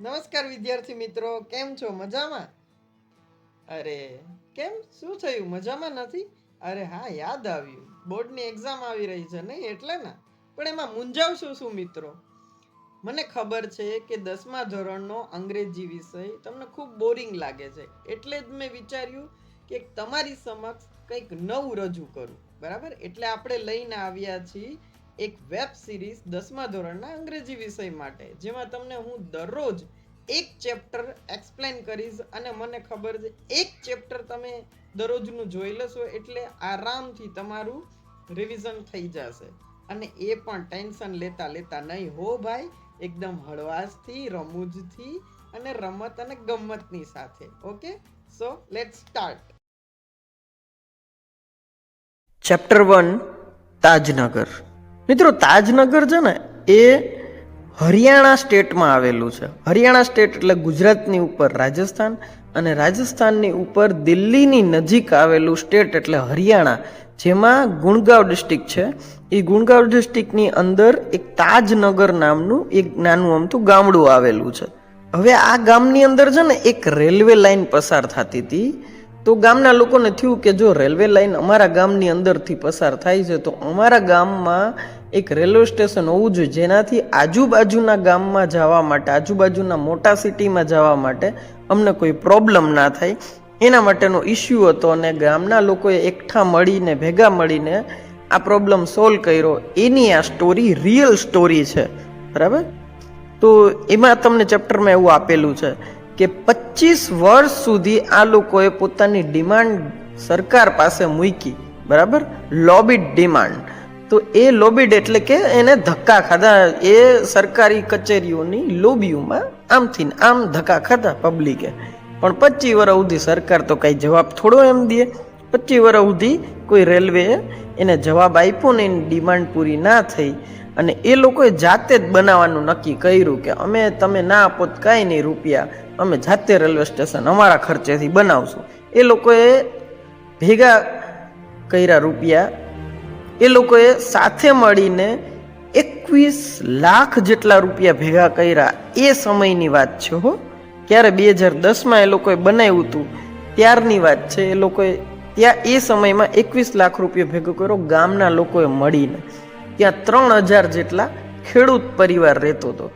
નમસ્કાર વિદ્યાર્થી મિત્રો, કેમ છો? મજામાં? અરે કેમ, શું થયું? મજામાં નથી? અરે હા, યાદ આવ્યું, બોર્ડની એક્ઝામ આવી રહી છે નહીં એટલે ને. પણ એમાં મૂંઝાવશો શું મિત્રો? મને ખબર છે કે 10મા ધોરણનો અંગ્રેજી વિષય તમને ખૂબ બોરિંગ લાગે છે, એટલે જ મેં વિચાર્યું કે તમારી સમક્ષ કંઈક નવું રજૂ કરું. બરાબર, એટલે આપણે લઈને આવ્યા છીએ એક વેબ સિરીઝ 10મા ધોરણના અંગ્રેજી વિષય માટે, જેમાં તમને હું દરરોજ એક ચેપ્ટર એક્સપ્લેન કરીશ. અને મને ખબર છે એક ચેપ્ટર તમે દરરોજનું જોઈ લેશો એટલે આરામથી તમારું રિવિઝન થઈ જશે. અને એ પણ ટેન્શન લેતા લેતા નહીં હો ભાઈ, એકદમ હળવાશથી, રમૂજથી અને રમત અને ગમ્મતની સાથે. Okay, so let's start. Chapter 1 Tajnagar. મિત્રો, તાજનગર છે ને એ હરિયાણા સ્ટેટમાં આવેલું છે. હરિયાણા સ્ટેટ એટલે ગુજરાતની ઉપર રાજસ્થાન અને રાજસ્થાનની ઉપર દિલ્હીની નજીક આવેલું સ્ટેટ એટલે હરિયાણા, જેમાં ગુણગાંવ ડિસ્ટ્રિક્ટ છે. એ ગુણગાંવ ડિસ્ટ્રિક્ટની અંદર એક તાજનગર નામનું એક નાનું અમથું ગામડું આવેલું છે. હવે આ ગામની અંદર છે ને એક રેલવે લાઈન પસાર થતી હતી. તો ગામના લોકોને થયું કે જો રેલવે લાઈન અમારા ગામની અંદરથી પસાર થાય છે તો અમારા ગામમાં એક રેલવે સ્ટેશન હોવું જોઈએ, જેનાથી આજુબાજુના ગામમાં જવા માટે, આજુબાજુના મોટા સિટીમાં જવા માટે અમને કોઈ પ્રોબ્લેમ ના થાય, એના માટેનો ઇસ્યુ હતો. અને ગામના લોકોએ એકઠા મળીને, ભેગા મળીને આ પ્રોબ્લેમ સોલ્વ કર્યો. એની આ સ્ટોરી રિયલ સ્ટોરી છે. બરાબર, તો એમાં તમને ચેપ્ટરમાં એવું આપેલું છે કે 25 વર્ષ સુધી આ લોકોએ પોતાની ડિમાન્ડ સરકાર પાસે મૂકી. બરાબર, લોબિડ ડિમાન્ડ. તો એ લોબિડ એટલે કે એને ધક્કા ખાધા. એ સરકારી કચેરીઓની લોબીઓમાં આમથી આમ ધક્કા ખાધા પબ્લિકે. પણ 25 વર્ષ સુધી સરકાર તો કઈ જવાબ થોડો એમ દે. 25 વર્ષ સુધી કોઈ રેલવે એને જવાબ આપ્યો ને, એની ડિમાન્ડ પૂરી ના થઈ. અને એ લોકોએ જાતે જ બનાવવાનું નક્કી કર્યું કે અમે, તમે ના આપો તો કાંઈ નહીં રૂપિયા, અમે જાતે રેલવે સ્ટેશન અમારા ખર્ચેથી બનાવશું. એ લોકોએ ભેગા કર્યા રૂપિયા. એ લોકોએ સાથે મળીને 21 લાખ જેટલા રૂપિયા ભેગા કર્યા. એ સમયની વાત છે હો, ક્યારે 2010માં એ લોકોએ બનાવ્યું હતું ત્યારની વાત છે. એ લોકોએ ત્યાં એ સમયમાં 21 લાખ રૂપિયા ભેગો કર્યો ગામના લોકોએ મળીને. ત્યાં 3000 જેટલા ખેડૂત પરિવાર રહેતો હતો.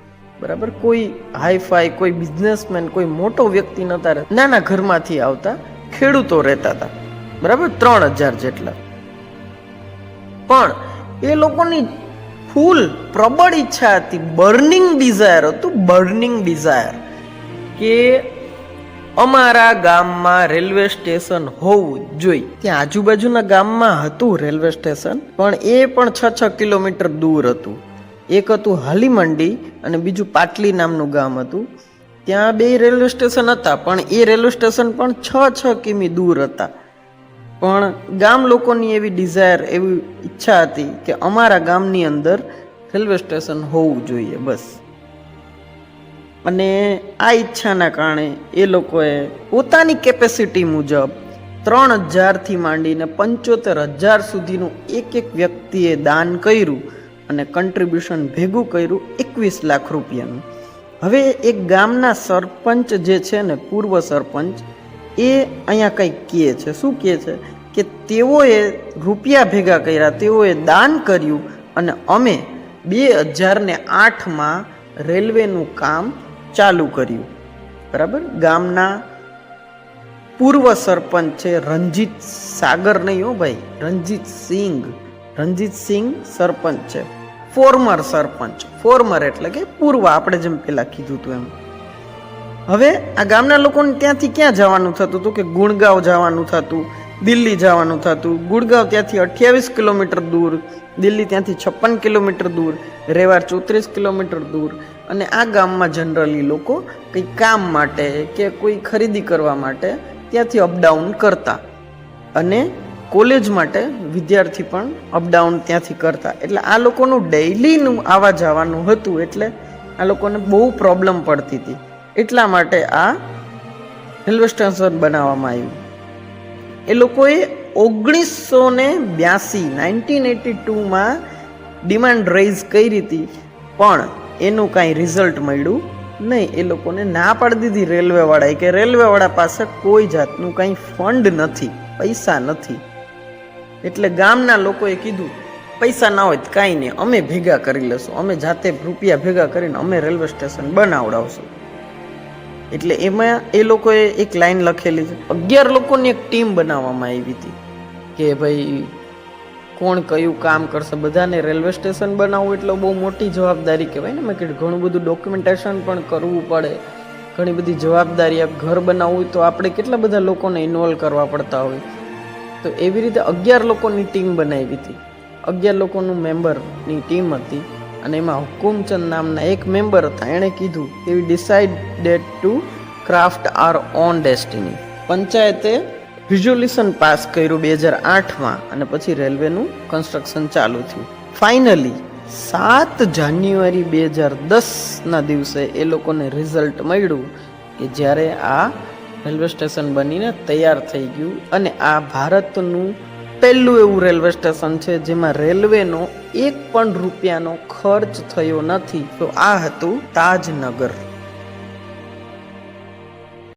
બરાબર, કોઈ હાઈફાઈ, કોઈ બિઝનેસમેન, કોઈ મોટો વ્યક્તિ નહોતા રહેતા, નાના ઘરમાંથી આવતા ખેડૂતો રહેતા હતા. બરાબર, 3000 જેટલા. પણ એ લોકોની ફૂલ પ્રબળ ઈચ્છા હતી, બર્નિંગ ડિઝાયર હતું, બર્નિંગ ડિઝાયર કે અમારા ગામમાં રેલવે સ્ટેશન હોવું જોઈએ. ત્યાં આજુબાજુના ગામમાં હતું રેલવે સ્ટેશન, પણ એ પણ 6 કિલોમીટર દૂર હતું. એક હતું હાલીમંડી અને બીજું પાટલી નામનું ગામ હતું. ત્યાં 2 રેલવે સ્ટેશન હતા, પણ એ રેલવે સ્ટેશન પણ 6 કિમી દૂર હતા. પણ ગામ લોકોની એવી ડિઝાયર, એવી ઈચ્છા હતી કે અમારા ગામની અંદર રેલવે સ્ટેશન હોવું જોઈએ બસ. અને આ ઈચ્છાના કારણે એ લોકોએ પોતાની કેપેસિટી મુજબ 3000થી માંડીને 75000 સુધીનું એક વ્યક્તિએ દાન કર્યું અને કન્ટ્રીબ્યુશન ભેગું કર્યું 21 લાખ રૂપિયાનું. હવે એક ગામના સરપંચ જે છે ને, પૂર્વ સરપંચ, એ અહીંયા કંઈક કહે છે. શું કહે છે કે તેઓએ રૂપિયા ભેગા કર્યા, તેઓએ દાન કર્યું અને અમે 2008માં રેલવેનું કામ ચાલુ કર્યું. બરાબર, ગામના પૂર્વ સરપંચ છે રણજીત સાગર, નહીં હો ભાઈ, રણજીત સિંહ સરપંચ છે. ફોર્મર સરપંચ, ફોર્મર એટલે કે પૂર્વ, આપણે જેમ પેલા કીધું હતું એમ. હવે આ ગામના લોકોને ત્યાંથી ક્યાં જવાનું થતું હતું કે ગુણગાંવ જવાનું થતું, દિલ્હી જવાનું થતું. ગુણગાંવ ત્યાંથી 28 કિલોમીટર દૂર, દિલ્હી ત્યાંથી 56 કિલોમીટર દૂર, રેવાર 34 કિલોમીટર દૂર. અને આ ગામમાં જનરલી લોકો કંઈ કામ માટે કે કોઈ ખરીદી કરવા માટે ત્યાંથી અપડાઉન કરતા. અને કોલેજ માટે વિદ્યાર્થી પણ અપડાઉન ત્યાંથી કરતા. એટલે આ લોકોનું ડેઇલીનું આવવા જવાનું હતું, એટલે આ લોકોને બહુ પ્રોબ્લેમ પડતી હતી. એટલા માટે આ રેલવે સ્ટેશન બનાવવામાં આવ્યું. એ લોકોએ 1982માં ડિમાન્ડ રેઇઝ કરી હતી, પણ એનું કાંઈ રિઝલ્ટ મળ્યું નહીં, એ લોકોને ના પાડી દીધી રેલવેવાળાએ કે રેલવેવાળા પાસે કોઈ જાતનું કંઈ ફંડ નથી, પૈસા નથી. એટલે ગામના લોકોએ કીધું પૈસા ના હોય તો કાંઈ નહીં, અમે ભેગા કરી લેશું, અમે જાતે રૂપિયા ભેગા કરીને અમે રેલવે સ્ટેશન બનાવડાવશું. એટલે એમાં એ લોકોએ એક લાઈન લખેલી છે. 11 લોકોની એક ટીમ બનાવવામાં આવી હતી કે ભાઈ કોણ કયું કામ કરશે. બધાને રેલવે સ્ટેશન બનાવવું એટલે બહુ મોટી જવાબદારી કહેવાય ને. મેં કીધું ઘણું બધું ડોક્યુમેન્ટેશન પણ કરવું પડે, ઘણી બધી જવાબદારી. ઘર બનાવવું હોય તો આપણે કેટલા બધા લોકોને ઇન્વોલ્વ કરવા પડતા હોય. તો એવી રીતે 11 લોકોની ટીમ બનાવી હતી. 11 લોકોનું મેમ્બરની ટીમ હતી અને એમાં હુકુમચંદ નામના એક મેમ્બર હતા. એણે કીધું કે we decided to craft our own destiny. પંચાયતે રિઝોલ્યુશન પાસ કર્યું 2008માં અને પછી રેલવેનું કન્સ્ટ્રક્શન ચાલુ થયું. ફાઇનલી 7 જાન્યુઆરી 2010ના દિવસે એ લોકોને રિઝલ્ટ મળ્યું કે જ્યારે આ રેલવે સ્ટેશન બનીને તૈયાર થઈ ગયું. અને આ ભારતનું પહેલું એવું રેલવે સ્ટેશન છે જેમાં રેલવેનો 1 પણ રૂપિયાનો ખર્ચ થયો નથી. તો આ હતું તાજનગર.